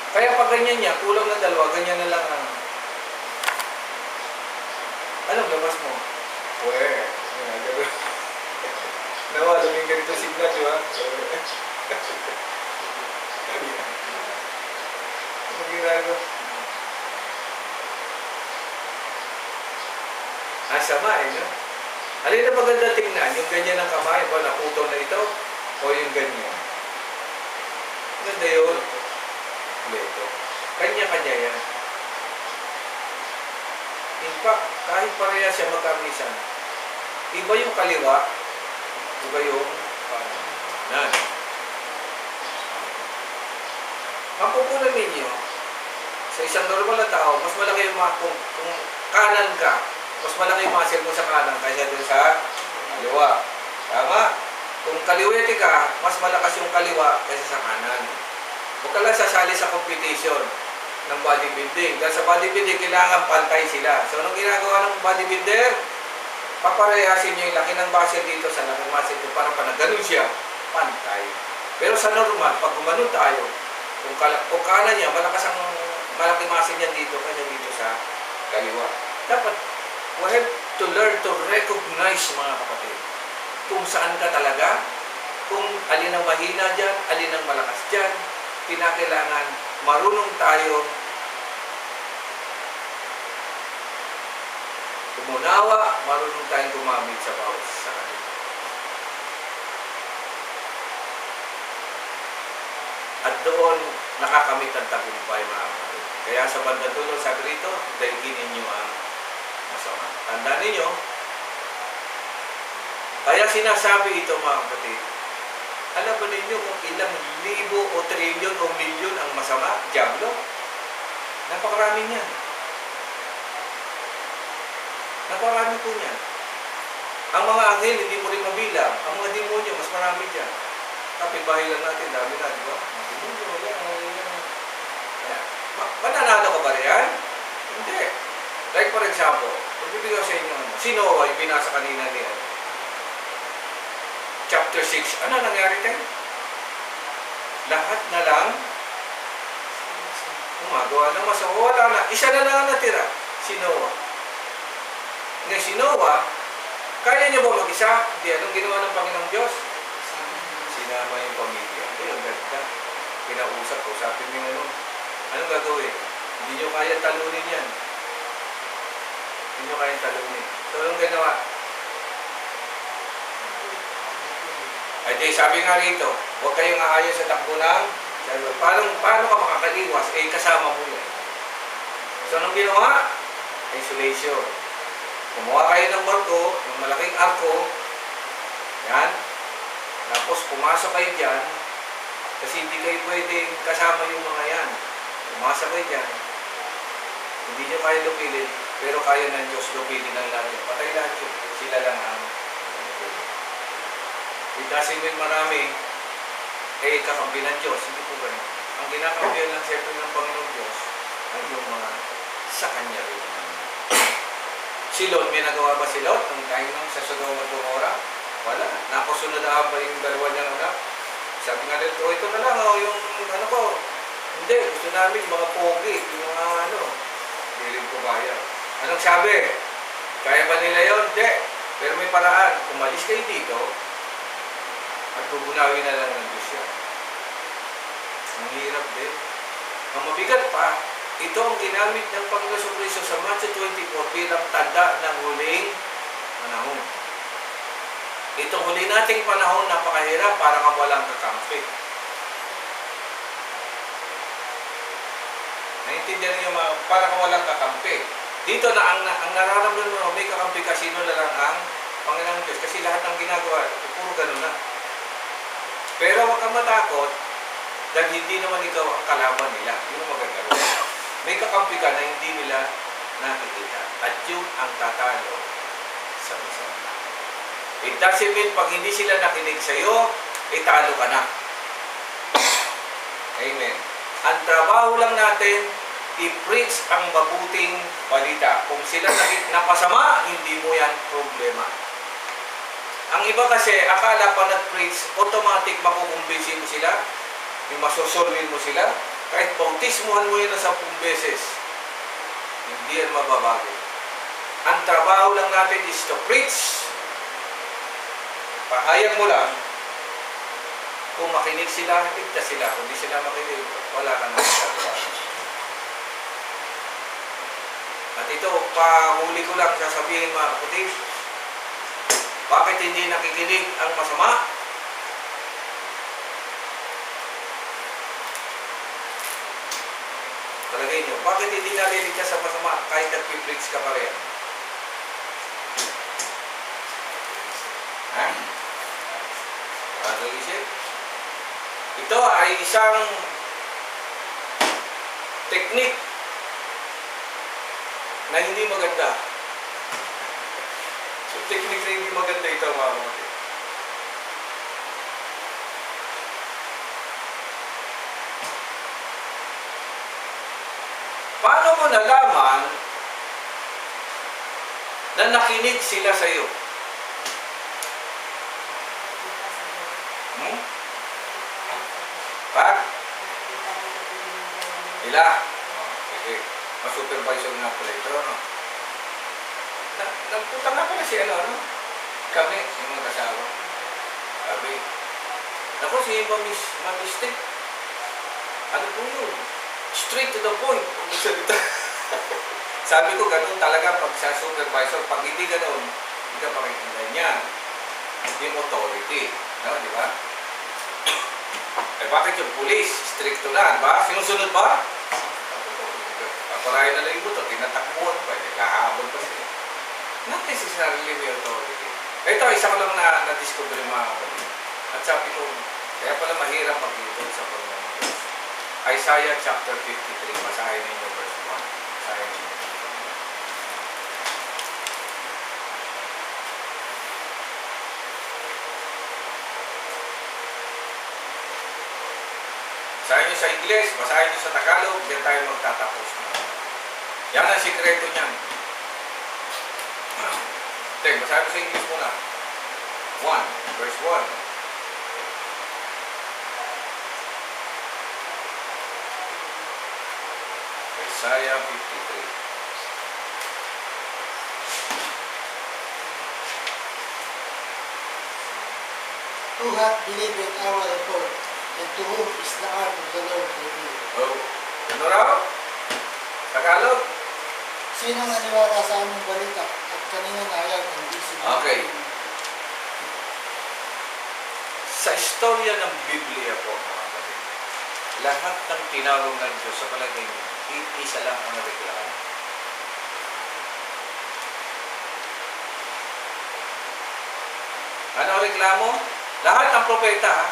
Kaya pag ganyan niya, kulang na dalawa, ganyan na lang ang... Anong labas mo? Weh, gano'n. Nawa, luming ganito signal, di ba? Ang ginagawa. Sama eh, no? Alin na maganda tingnan? Yung ganyan ng kamay, ba naputol na ito? O yung ganyan? Ganda yun. Ito. Kanya-kanya yan. In fact, kahit pareha siya magkamisan, iba yung kaliwa, iba yung kanan. Mapupunan ninyo, sa isang normal na tao, mas malaki yung kung kanan ka, mas malaki yung muscle mo sa kanan kaysa dun sa kaliwa. Tama? Kung kaliwete ka, mas malakas yung kaliwa kaysa sa kanan. Huwag ka lang sasali sa competition ng bodybuilding. Dahil sa bodybuilding, kailangan pantay sila. So, anong ginagawa ng bodybuilder? Paparehasin nyo yung laki ng muscle dito sa laki ng muscle dito para panaganon siya, pantay. Pero sa normal, pag gumanon tayo, kung kanan niya, malaki muscle niya dito kanya dito sa kaliwa. Dapat, we have to learn to recognize, mga kapatid, kung saan ka talaga, kung alin ang mahina dyan, alin ang malakas dyan, kinakailangan marunong tayo umunawa, marunong tayong gumamit sa bawat isa. At doon, nakakamit ang tagumpay, mga kapatid. Kaya sa bandang dulo, sabi rito, daiginin nyo ang masama. Tandaan ninyo, kaya sinasabi ito, mga kapatid, alam ba ninyo kung ilang libo o trilyon o milyon ang masama? Diablo. Napakarami niyan. Napakarami po niyan. Ang mga anghel, hindi mo rin mabilang. Ang mga demonyo, mas marami dyan. Kapitbahay lang natin, dami na, di ba? Mga demonyo, mananalo ka ba riyan? Hindi. Like for example, magbibigay sa inyo, si Noah, yung binasa kanina niya. Chapter 6, ano nangyari tayo? Lahat na lang gumagawa ng masama. Wala na. Isa na lang natira. Si Noah. Ngayon si Noah, kaya niya ba mag-isa? Hindi. Anong ginawa ng Panginoong Diyos? Sinama yung pamilya. Ang ganda. Kinausap ko. Sabi niyo anong gagawin? Hindi niyo kaya talunin yan. Hindi niyo kaya talunin. So, anong ginawa? Ay, sabi nga rito, huwag kayong aayon sa takbo ng paano ka makakaliwas? Eh, kasama mo yan. So, anong ginawa? Isolation. Kumuha kayo ng barko, ng malaking arko, yan. Tapos, pumasok kayo dyan, kasi hindi kayo pwedeng kasama yung mga yan. Pumasok kayo dyan, hindi nyo kayo lupilin, pero kaya ng Diyos lupilin ng lahat. Patay lahat yun. Sila lang ang kasi may marami ay kakampi ng Diyos. Hindi po ganun. Ang ginakampihan lang siyempre ng Panginoong Diyos ay yung mga sa Kanya rin. Si Lot, may nagawa ba si Lot nung time nung sa Sodoma at Gomora? Wala. Nakusunodaan pa yung dalawa niyang anak. Sabi nga nito, ito na lang, yung ano ko. Hindi, gusto namin mga pogi, yung mga hindi rin ko kaya. Anong sabi? Kaya ba nila yun? Hindi. Pero may paraan. Umalis kayo dito, at bubunawin na lang ng Diyos yan. Ang hirap din. Ang mabigat pa, ito ang ginamit ng Panginoon Kristo sa Matthew 24 bilang tanda ng huling panahon. Itong huli nating panahon, napakahirap para kang walang kakampi. Naintindihan niyo para kang walang kakampi. Dito na ang nararamdaman mo, may kakampi ka, sino na lang ang Panginoon Diyos. Kasi lahat ng ginagawa, puro ganun na. Pero huwag kang matakot dahil hindi naman ikaw ang kalaban nila. Yun ang magagaro. May kakampi ka na hindi nila nakikita. At yun ang tatalo sa masama. It doesn't mean pag hindi sila nakinig sa'yo, italo ka na. Amen. Ang trabaho lang natin, i-preach ang mabuting balita. Kung sila napasama, hindi mo yan problema. Ang iba kasi, akala pa nag-preach, automatic makukumbinsin mo sila, yung masusolvin mo sila. Kahit bautismuhan mo yun ng 10 beses, hindi yan mababago. Ang trabaho lang natin is to preach. Pahayag mo lang, kung makinig sila, ligtas sila. Kung di sila makinig, wala ka nang magagawa. At ito, pahuli ko lang sasabihin mga kapatid, bakit hindi nakikinig ang masama? Talagay nyo, bakit hindi nalilig ka sa masama kahit nag-preach ka pa rin? Ha? Isip? Ito ay isang teknik na hindi maganda. So, teknik na hindi maganda ito, mga kapatid. Paano mo nalaman na nakinig sila sa iyo? Pag? Ila? Okay. Mas-supervisor nga pala ito, no? Nagpunta nga pala si ano? Kami, yung mga kasawa. Sabi, ako si Mamistik. Ano po yun? Straight to the point. Sabi ko, ganun talaga pag sa supervisor. Pag hindi ganun, hindi ka pakikinggan niya. Yung authority. No, di ba? Eh bakit yung police? Stricto na, di ba? Sinusunod ba? Paparayan na lang yung buto, tinatakbuhan pa, nagkahabol pa sila. Not necessarily may authority. Ito, isa ko lang na-discover yung mga kapatid. At sabi ko, kaya pala mahirap mag-iton sa pagmamahal. Isaiah chapter 53, basahin ninyo verse 1. Basahin ninyo. Basahin nyo sa Ingles, basahin nyo sa Tagalog, diyan tayo magtatapos na. Yan ang sikreto niyan. Basahin mo sa Ingles muna. 1, verse 1. Isaiah 53. Who hath believed our report, and to whom is the arm of the Lord revealed? Oh. Ano raw? Tagalog? Sino naniwala sa aming balita at kanina nayang hindi sila? Okay. Sa istorya ng Biblia po, mga kapatid, lahat ng tinawag ng Diyos sa palagay niyo, isa lang ang reklamo. Ano ang reklamo? Lahat ng propeta, ha?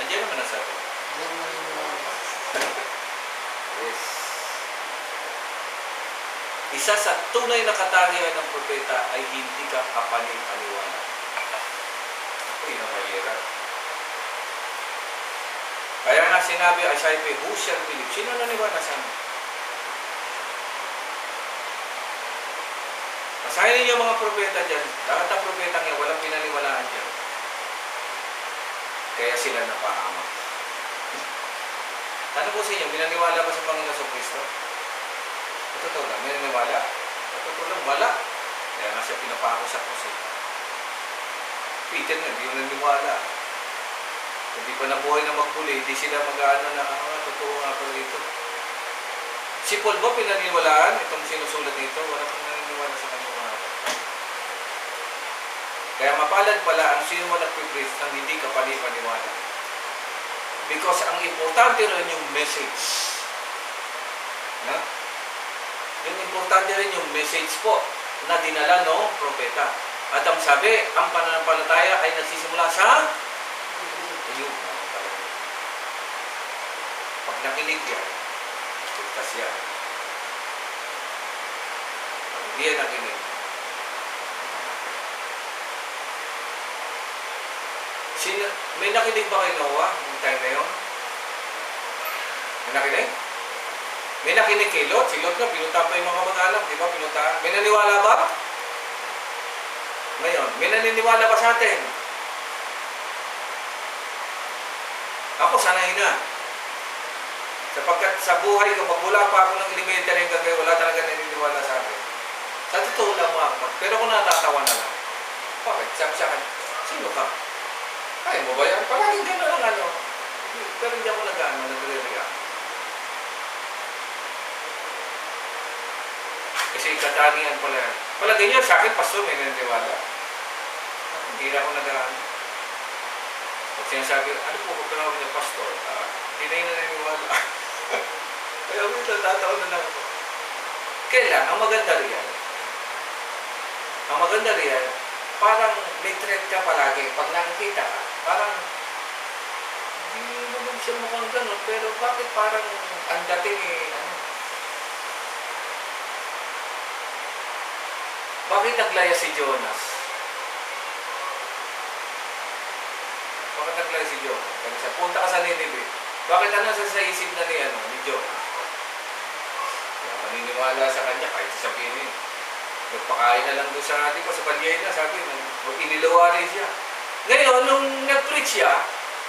Andiyan naman ang sabi. Walang maniniwala. Yes. Isa sa tunay na katangian ng propeta ay hindi ka kapanin-paniwala. Ako yun ang mahirap. Kaya nga sinabi, Isaiah, who shall believe? Sino naniwala sa amin? Basahin ninyo mga propeta dyan. Lahat ng propeta nga, walang pinaniwalaan dyan. Kaya sila napahamak. Tanong ko sa inyo, pinaniwala ba sa Panginoon sa Kristo? Totoo lang, may naniwala. Totoo lang, wala. Kaya nga siya pinapako sa krus. Peter nga, hindi yung naniwala. Hindi pa nabuhay na magbuli, hindi sila mag-aano na, totoo nga pala ito. Si Paul ba pinaniwalaan itong sinusulat nito? Wala pang naniniwala sa kanya. Kaya mapalad pala ang sino mo nagpipreach nang hindi ka panipaniwala. Because ang importante rin yung message. Na? Yung importante rin yung message po na dinala ng propeta. At ang sabi, ang pananampalataya ay nagsisimula sa ayun. Pag nakinig yan, ligtas yan. Pag hindi yan nakinig, may nakinig ba kay Noah yung time na yun? May nakinig? May nakinig kay Lot. Si Lot nga, pinunta pa yung mga mag-alam. Di ba? Pinunta. May naniwala ba? Ngayon, may naniniwala ba sa atin? Ako, sanay na. sa buhay ko, magmula pa ako ng elementary hanggang ngayon, wala talaga naniniwala sa akin. Sa totoo lang mga kapatid. Pero kung natatawa na lang, bakit? Sabi sa akin, sino ka? Kaya mo ba yan? Palaging gano'n ang ano. Pero hindi ako nagre-react. Kasi katangian pala yan. Palagay niya sa akin, pastor, may naniniwala. Hindi na ako nag-ano. Pag sinasabi, ano po kung tinawag niya, pastor? Hindi na yung naniniwala. Kaya ako natatawa na lang ako. Kailan? Ang maganda riyan. Ang maganda riyan, parang may threat ka palagi. Pag nakikita ka, parang hindi naman siya mukhang gano'n, pero bakit parang ang dating bakit naglaya si Jonas? Bakit naglaya si Jonas? Kasi siya, punta ka sa Nineveh. Bakit ano sa isip na ni Jonas? Kaya maniniwala sa kanya kahit sabihin nagpakain na lang doon sa, di ba, sa Balyay na, sabi, iniluwa rin siya. Ngayon, nung nag-preach siya,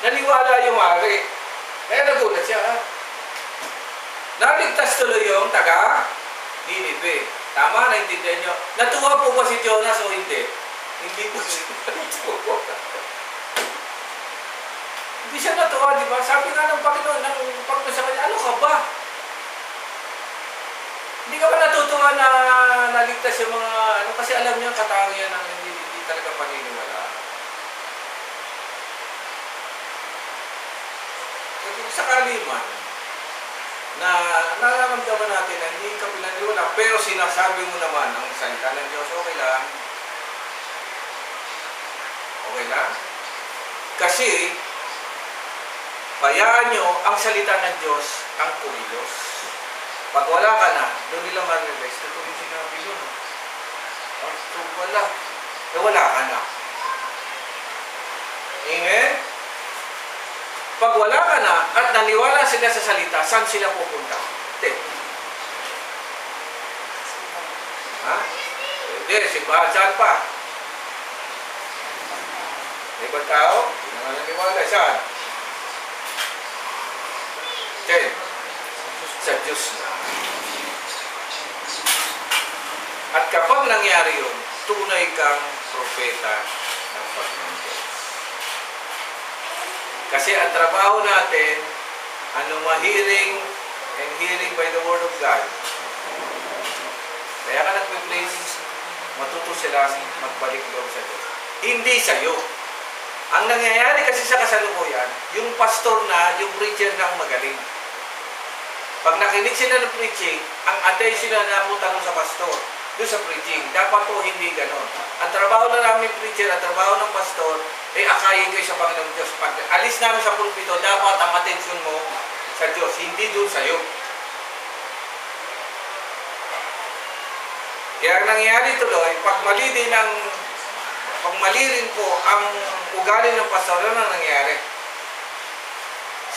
naniwala yung hari. Kaya nagulat siya. Naligtas tuloy yung taga Nineveh. Tama, naintindihan nyo. Natuwa po ba si Jonas o hindi? Hindi po siya natuwa. Hindi siya natuwa, di ba? Sabi nga ng Panginoon sa kanya, ano ka ba? Hindi ka ba natutuwa na naligtas yung mga, kasi alam niya katangian ng hindi talaga paniniwala. Kung sakali man, na nararamdaman natin na hindi ka pinaniwala, pero sinasabi mo naman ang salita ng Diyos, okay lang. Okay lang? Kasi, bayaan nyo ang salita ng Diyos ang kumilos. Pag wala ka na, doon nila ma-realize, ito yung sinabi yun. So, wala. Wala ka na. Amen? Pag wala ka na, at naniwala sila sa salita, saan sila pupunta? Ha? Pwede, simbahan, saan pa? May ibang tao? Hindi naman naniwala, saan? Sa Diyos na. At kapag nangyari yun, tunay kang propeta ng Panginoon Diyos. Kasi ang trabaho natin, mahearing and hearing by the Word of God. Kaya ka nagpe-place, matuto sila magbalik loob sa Diyos. Hindi sa'yo. Ang nangyayari kasi sa kasalukuyan, yung pastor na, yung preacher na ang magaling. Pag nakinig sila ng preaching, ang attention na napunta sa pastor, doon sa preaching. Dapat po hindi ganon. Ang trabaho na namin preacher, ang trabaho ng pastor, akayin kayo sa Panginoong Diyos. Pag alis namin sa pulpito, dapat ang attention mo sa Diyos, hindi doon sa'yo. Kaya ang nangyayari tuloy, pag mali rin po ang ugali ng pastor, ano ang nangyayari?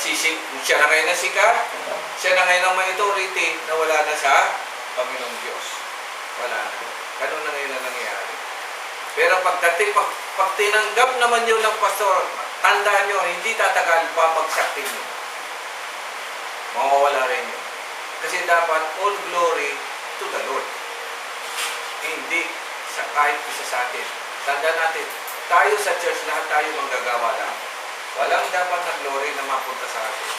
Siya na ngayon na sikat, siya na ngayon ang may authority na wala na sa Panginoong Diyos. Wala na. Ganun na ngayon ang nangyayari. Pero pag tinanggap naman yun ng pastor, tandaan nyo, hindi tatagal, babagsak din yun. Mawawala rin yun. Kasi dapat all glory to the Lord. Hindi sa kahit isa sa atin. Tandaan natin, tayo sa church, lahat tayo manggagawa lang. Walang dapat na glory na mapunta sa atin.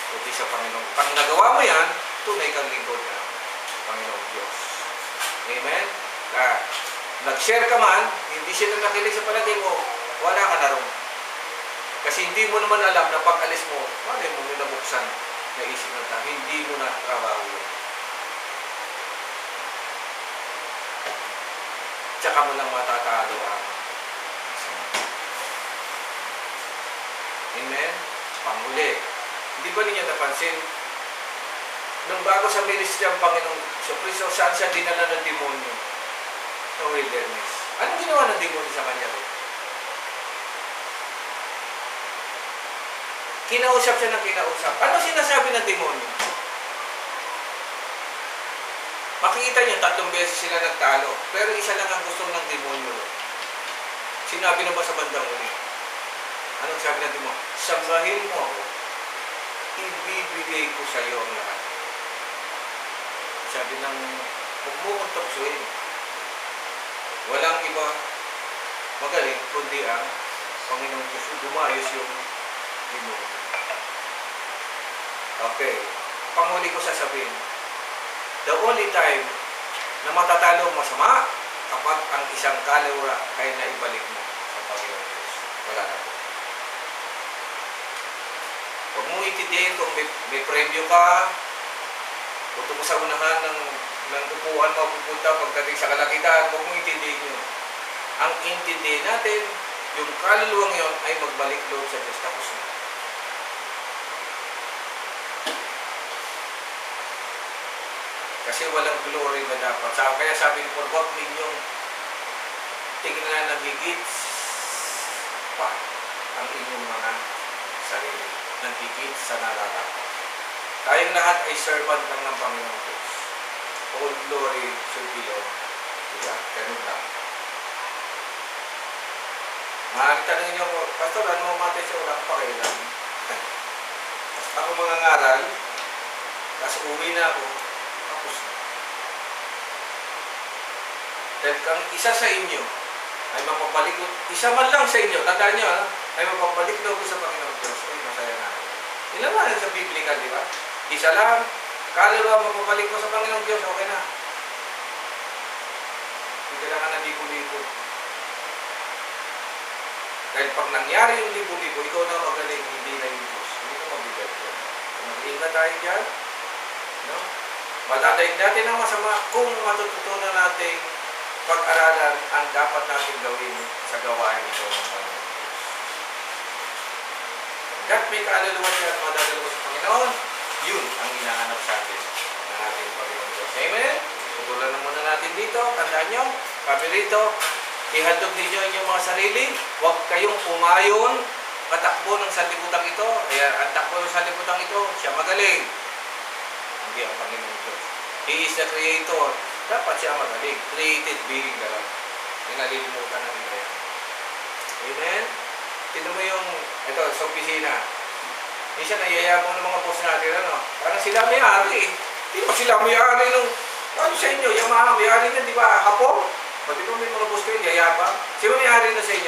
Kundi sa Panginoon. Pag nagawa mo yan, tunay kang lingkod na Panginoong Diyos. Amen? Nag-share ka man, hindi siya na nakinig sa palagay mo, wala ka na ron. Kasi hindi mo naman alam na pag alis mo, paano mo nabuksan na isip ng tao, hindi mo na trabaho yun. Tsaka mo lang matatalo ang Amen? Panghuli. Hindi ba ninyo napansin? Nung bago sa ministry ang Panginoong Kristo, saan siya dinala ng demonyo? Sa wilderness. Anong ginawa ng demonyo sa kanya? Kinausap siya ng kinausap. Ano sinasabi ng demonyo? Makikita niyo, 3 beses sila nagtalo. Pero isa lang ang gusto ng demonyo. Sinabi na ba sa bandang uli? Anong sabi ng demonyo? Sambahin mo ako. ibibigay ko sa iyo ang lahat. Sabi ng, huwag mo kong tuksuin. Walang iba magaling, kundi ang Panginoong Diyos. Dumayos yung demonyo. Okay. Panghuli ko sasabihin, the only time na matatalo ang masama kapag ang isang kaluluwa ay naibalik mo sa Panginoong Diyos. Wala na po. Huwag mong itindihin kung may premyo ka, punto mo sa unahan ng upuan mo pupunta pagdating sa kalakitan, huwag mong itindihin yun. Ang intindihin natin, yung kaluluwang yun ay magbalik loob sa Diyos. Tapos na. Kasi walang glory na dapat. Kaya sabi ni Paul, huwag ninyong tingnan na higit pa ang inyong mga sarili. Nagigit sa nararapat. Tayong lahat ay servant lang ng Panginoong Diyos. All glory should belong to God. Ganun lang. Tanongin niyo ko, Pastor, ano matay siya? Walang pakialam. Ako mga ngaral, tapos uwi na ako, tapos na. Dahil kang isa sa inyo ay mapapalik, isa man lang sa inyo, tandaan niyo, ay mapapalik daw ko sa Panginoong Diyos. Ay, masaya na ako. Ilan na sa Biblia, di ba? Isa lang, kaluluwa mapapalik mo sa Panginoong Diyos, okay na. Hindi kailangan na libo-libo. Dahil pag nangyari yung libo-libo, ikaw na magaling, hindi na yung Diyos. Hindi ka mabigat yan. So, mag-iingat tayo dyan. No? Madadaig natin ang masama kung matututunan natin pag-aralan ang dapat natin gawin sa gawain ito ng Panginoon. Hanggat may kaluluwa siya at madadalo sa Panginoon, yun ang hinahanap sa atin ng ating Panginoon Diyos. Amen? Tutulan na muna natin dito. Tandaan nyo, kami rito, ihandog ninyo inyong mga sarili. Huwag kayong umayon patakbo ng sanlibutan ito. Ayan, ang takbo ng sanlibutan ito, siya magaling. Hindi ang Panginoon Diyos. He is the Creator. Dapat siya magaling. Created being na lang. Yung nalilimutan ng iba yan. Amen? Tignan mo yung, ito, sa opisina. Minsan, nayayabang ng mga boss natin, ano? Parang sila may-ari. Di ba sila may-ari nung, ano sa inyo, yung mga may-ari niya, di ba, hapon? Pati ba may mga boss kayo, yayabang? Sino may-ari na sa inyo?